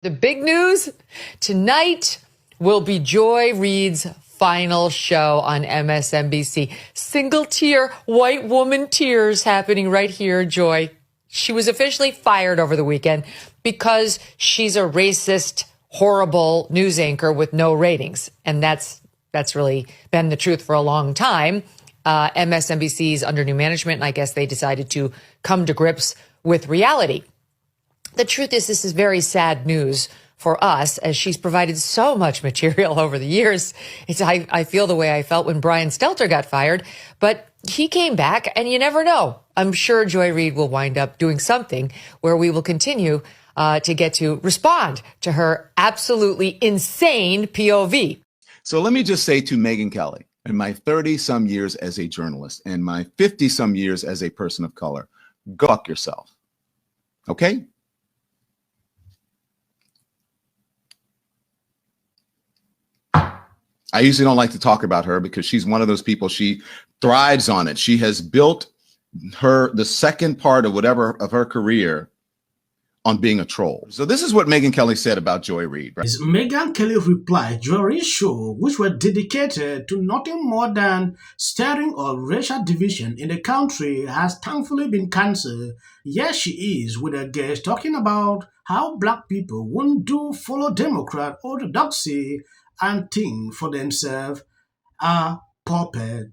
The big news tonight will be Joy Reid's final show on MSNBC. Single tear, white woman tears happening right here, Joy. She was officially fired over the weekend because she's a racist, horrible news anchor with no ratings. And that's really been the truth for a long time. MSNBC's under new management, and I guess they decided to come to grips with reality. The truth is, this is very sad news for us, as she's provided so much material over the years. I feel the way I felt when Brian Stelter got fired, but he came back, and you never know. I'm sure Joy Reid will wind up doing something where we will continue to get to respond to her absolutely insane POV. So let me just say to Megyn Kelly, in my 30-some years as a journalist and my 50-some years as a person of color, go fuck yourself. Okay? I usually don't like to talk about her because she's one of those people, she thrives on it. She has built the second part of her career on being a troll. So this is what Megyn Kelly said about Joy Reid. Right? Megyn Kelly replied, Joy Reid's show, which were dedicated to nothing more than stirring or racial division in the country, has thankfully been cancelled. Yes, she is, with a guest talking about how black people won't follow Democrat orthodoxy and think for themselves are puppet.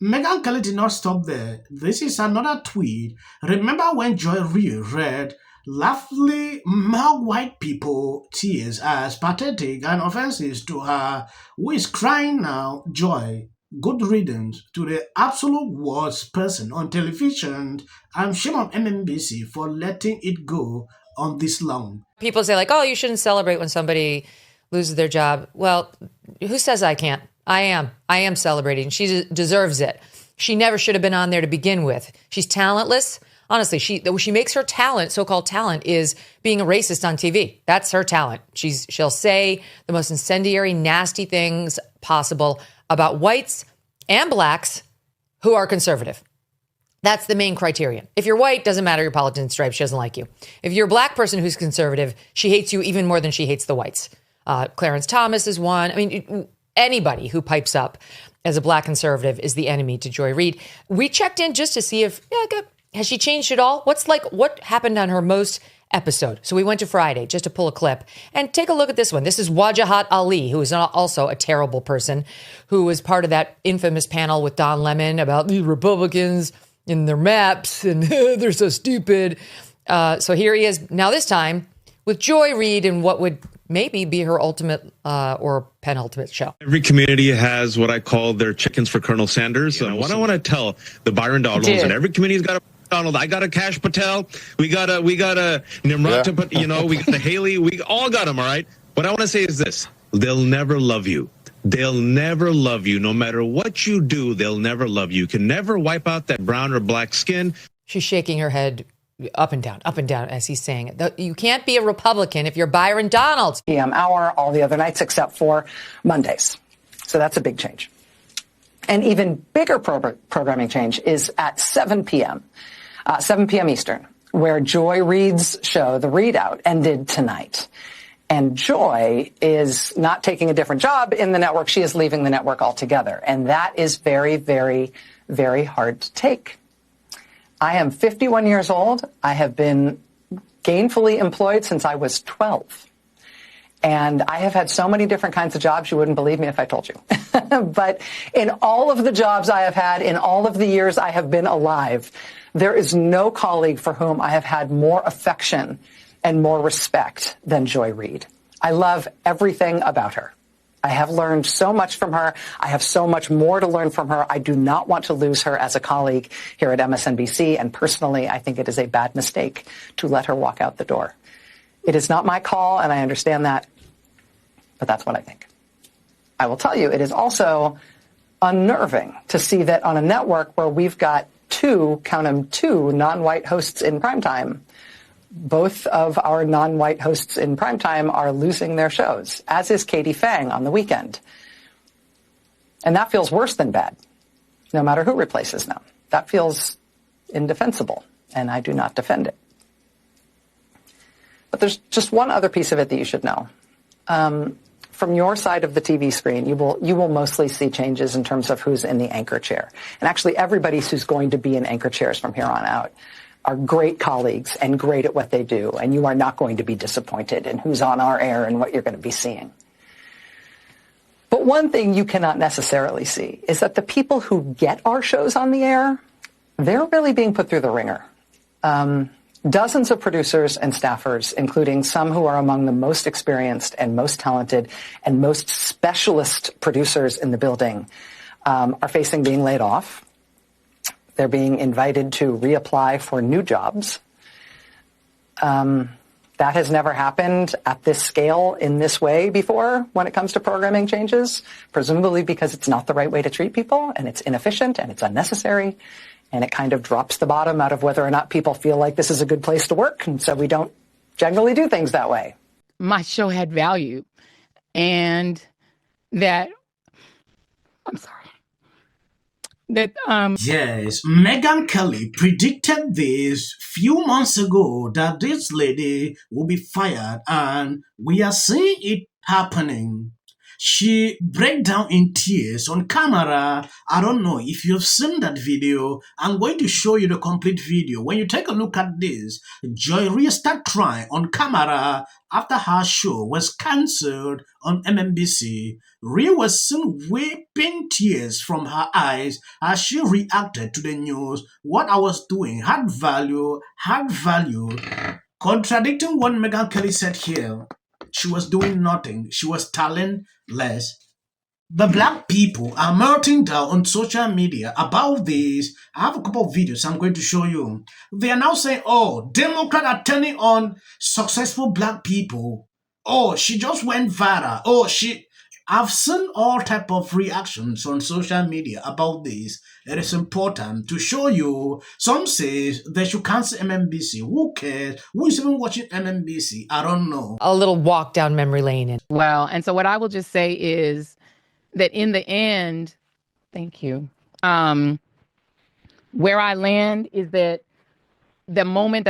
Megyn Kelly did not stop there. This is another tweet. Remember when Joy Reid read laughingly mock white people tears as pathetic and offensive to her, who is crying now? Joy, good riddance to the absolute worst person on television, and shame on MSNBC for letting it go on this long. People say like, oh, you shouldn't celebrate when somebody loses their job. Well, who says I can't? I am celebrating. She deserves it. She never should have been on there to begin with. She's talentless. Honestly, she makes her talent, so-called talent, is being a racist on TV. That's her talent. She'll say the most incendiary, nasty things possible about whites and blacks who are conservative. That's the main criterion. If you're white, doesn't matter your politics stripes, she doesn't like you. If you're a black person who's conservative, she hates you even more than she hates the whites. Clarence Thomas is one. I mean, anybody who pipes up as a black conservative is the enemy to Joy Reid. We checked in just to see if, has she changed at all? What happened on her most episode? So we went to Friday just to pull a clip and take a look at this one. This is Wajahat Ali, who is also a terrible person, who was part of that infamous panel with Don Lemon about the Republicans and their maps and they're so stupid. So here he is now, this time with Joy Reid and what would maybe be her ultimate or penultimate show. Every community has what I call their chickens for Colonel Sanders. What I want to tell the Byron Donalds, and every community's got a Donald. I got a Cash Patel. We got a Nimrata, we got a Haley. We all got them, all right? What I want to say is this. They'll never love you. They'll never love you. No matter what you do, they'll never love you. You can never wipe out that brown or black skin. She's shaking her head up and down as he's saying it. You can't be a Republican if you're Byron Donalds. PM hour all the other nights except for Mondays. So that's a big change. An even bigger programming change is at 7 p.m. 7 p.m. Eastern, where Joy Reid's show, The Readout, ended tonight. And Joy is not taking a different job in the network. She is leaving the network altogether. And that is very, very, very hard to take. I am 51 years old. I have been gainfully employed since I was 12. And I have had so many different kinds of jobs, you wouldn't believe me if I told you. But in all of the jobs I have had, in all of the years I have been alive, there is no colleague for whom I have had more affection and more respect than Joy Reid. I love everything about her. I have learned so much from her. I have so much more to learn from her. I do not want to lose her as a colleague here at MSNBC. And personally, I think it is a bad mistake to let her walk out the door. It is not my call, and I understand that, but that's what I think. I will tell you, it is also unnerving to see that on a network where we've got two non-white hosts in primetime, both of our non-white hosts in primetime are losing their shows, as is Katie Fang on the weekend. And that feels worse than bad, no matter who replaces them. That feels indefensible, and I do not defend it. But there's just one other piece of it that you should know. From your side of the TV screen, you will mostly see changes in terms of who's in the anchor chair. And actually, everybody who's going to be in anchor chairs from here on out are great colleagues and great at what they do. And you are not going to be disappointed in who's on our air and what you're going to be seeing. But one thing you cannot necessarily see is that the people who get our shows on the air, they're really being put through the ringer. Dozens of producers and staffers, including some who are among the most experienced and most talented and most specialist producers in the building, are facing being laid off. They're being invited to reapply for new jobs. That has never happened at this scale in this way before when it comes to programming changes, presumably because it's not the right way to treat people, and it's inefficient and it's unnecessary, and it kind of drops the bottom out of whether or not people feel like this is a good place to work, and so we don't generally do things that way. My show had value, and that, I'm sorry. Yes, Megyn Kelly predicted this few months ago that this lady will be fired, and we are seeing it happening. She broke down in tears on camera. I don't know if you've seen that video. I'm going to show you the complete video. When you take a look at this, Joy Reid started crying on camera after her show was cancelled on MSNBC. Reid was seen weeping tears from her eyes as she reacted to the news. What I was doing had value, contradicting what Megyn Kelly said here. She was doing nothing. She was talentless. The black people are melting down on social media about this. I have a couple of videos I'm going to show you. They are now saying, oh, Democrats are turning on successful black people. Oh, she just went viral. Oh, I've seen all type of reactions on social media about this. It is important to show you. Some says they should cancel MSNBC. Who cares? Who is even watching MSNBC? I don't know. A little walk down memory lane. Well, and so what I will just say is that in the end, thank you, where I land is that the moment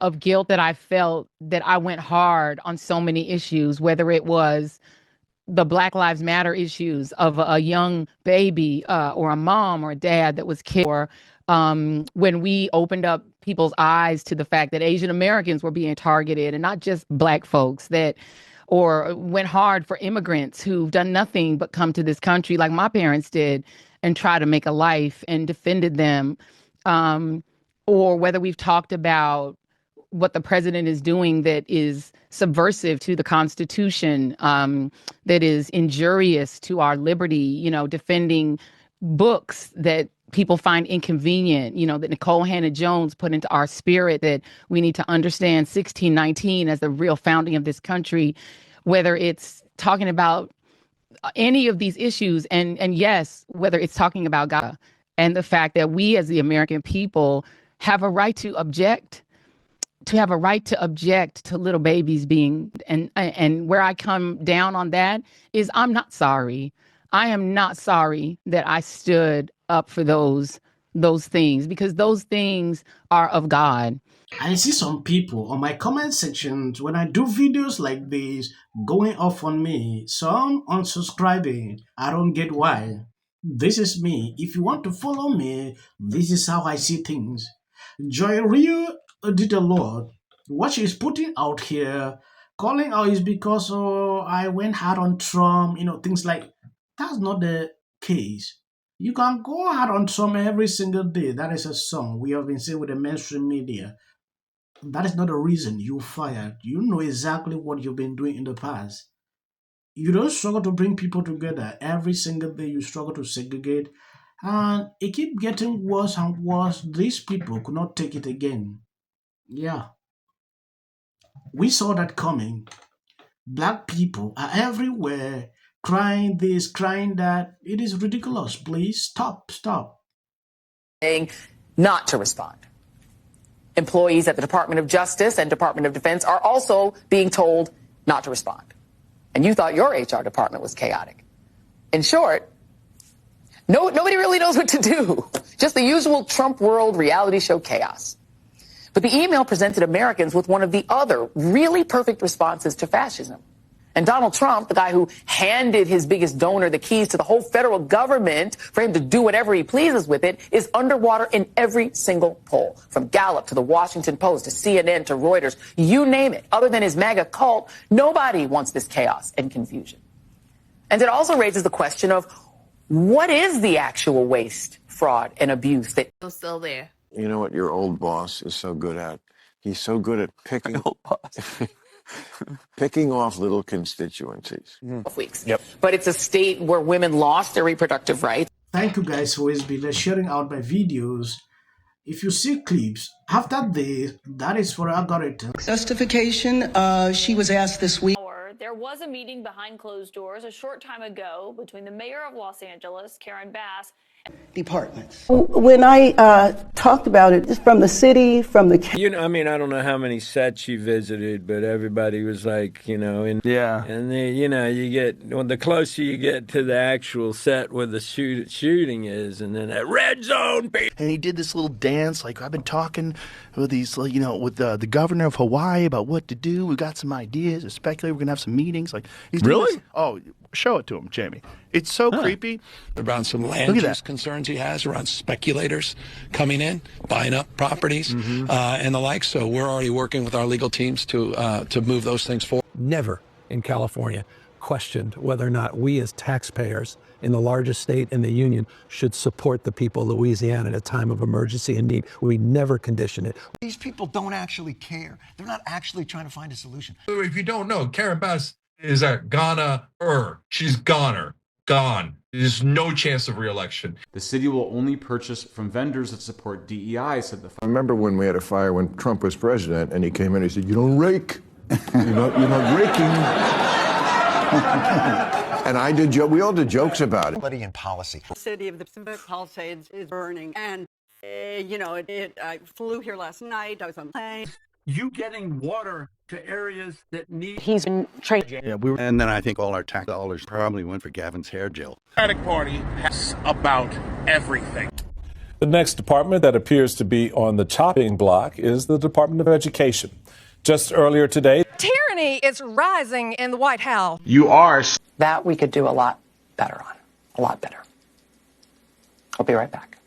of guilt that I felt, that I went hard on so many issues, whether it was the Black Lives Matter issues of a young baby or a mom or a dad that was killed, or when we opened up people's eyes to the fact that Asian Americans were being targeted and not just black folks, or went hard for immigrants who've done nothing but come to this country like my parents did and try to make a life and defended them, or whether we've talked about what the president is doing that is subversive to the Constitution, that is injurious to our liberty, defending books that people find inconvenient, that Nicole Hannah-Jones put into our spirit, that we need to understand 1619 as the real founding of this country, whether it's talking about any of these issues, and yes, whether it's talking about God and the fact that we as the American people have a right to object, to little babies being, and where I come down on that is I'm not sorry. I am not sorry that I stood up for those things, because those things are of God. I see some people on my comment sections when I do videos like this going off on me, some unsubscribing. I don't get why. This is me. If you want to follow me, this is how I see things. Joy Reid did a lot. What she's putting out here, calling out, is because I went hard on Trump, things like that's not the case. You can go hard on Trump every single day. That is a song we have been saying with the mainstream media. That is not the reason you're fired. You know exactly what you've been doing in the past. You don't struggle to bring people together. Every single day you struggle to segregate. And it keeps getting worse and worse. These people could not take it again. Yeah. We saw that coming. Black people are everywhere crying this, crying that. It is ridiculous. Please stop. Not to respond. Employees at the Department of Justice and Department of Defense are also being told not to respond. And you thought your HR department was chaotic. In short, nobody really knows what to do. Just the usual Trump world reality show chaos. But the email presented Americans with one of the other really perfect responses to fascism. And Donald Trump, the guy who handed his biggest donor the keys to the whole federal government for him to do whatever he pleases with it, is underwater in every single poll. From Gallup to the Washington Post to CNN to Reuters, you name it. Other than his MAGA cult, nobody wants this chaos and confusion. And it also raises the question of what is the actual waste, fraud, and abuse that is still there? You know what your old boss is so good at? He's so good at picking picking off little constituencies. Weeks. Yep. But it's a state where women lost their reproductive rights. Thank you guys for always been sharing out my videos. If you see clips after this, that is for algorithm. Justification, she was asked this week. There was a meeting behind closed doors a short time ago between the mayor of Los Angeles, Karen Bass, departments. When I talked about it, it's from the city, from the... You know, I mean, I don't know how many sets you visited, but everybody was like, you know, and then, you know, you get, when the closer you get to the actual set where the shooting is, and then that red zone. And he did this little dance, like, I've been talking with these, you know, with the governor of Hawaii about what to do. We got some ideas, speculating, we're going to have some meetings. Like, he's really? Oh, show it to him, Jamie. It's so creepy. Around some land use concerns he has around speculators coming in, buying up properties and the like. So we're already working with our legal teams to move those things forward. Never in California questioned whether or not we as taxpayers in the largest state in the union should support the people of Louisiana at a time of emergency and need. We never condition it. These people don't actually care. They're not actually trying to find a solution. If you don't know, Karen Bass is a goner. She's gone. There's no chance of re-election. The city will only purchase from vendors that support DEI, said the... I remember when we had a fire when Trump was president, and he came in and he said, you don't rake. You're not raking. And we all did jokes about it. In policy. The city of the Palisades is burning. And, you know, I flew here last night. I was on a plane. You getting water to areas that need... He's been trained. Yeah, and then I think all our tax dollars probably went for Gavin's hair gel. The Democratic Party has about everything. The next department that appears to be on the chopping block is the Department of Education. Just earlier today... Tyranny is rising in the White House. You are... That we could do a lot better on. A lot better. I'll be right back.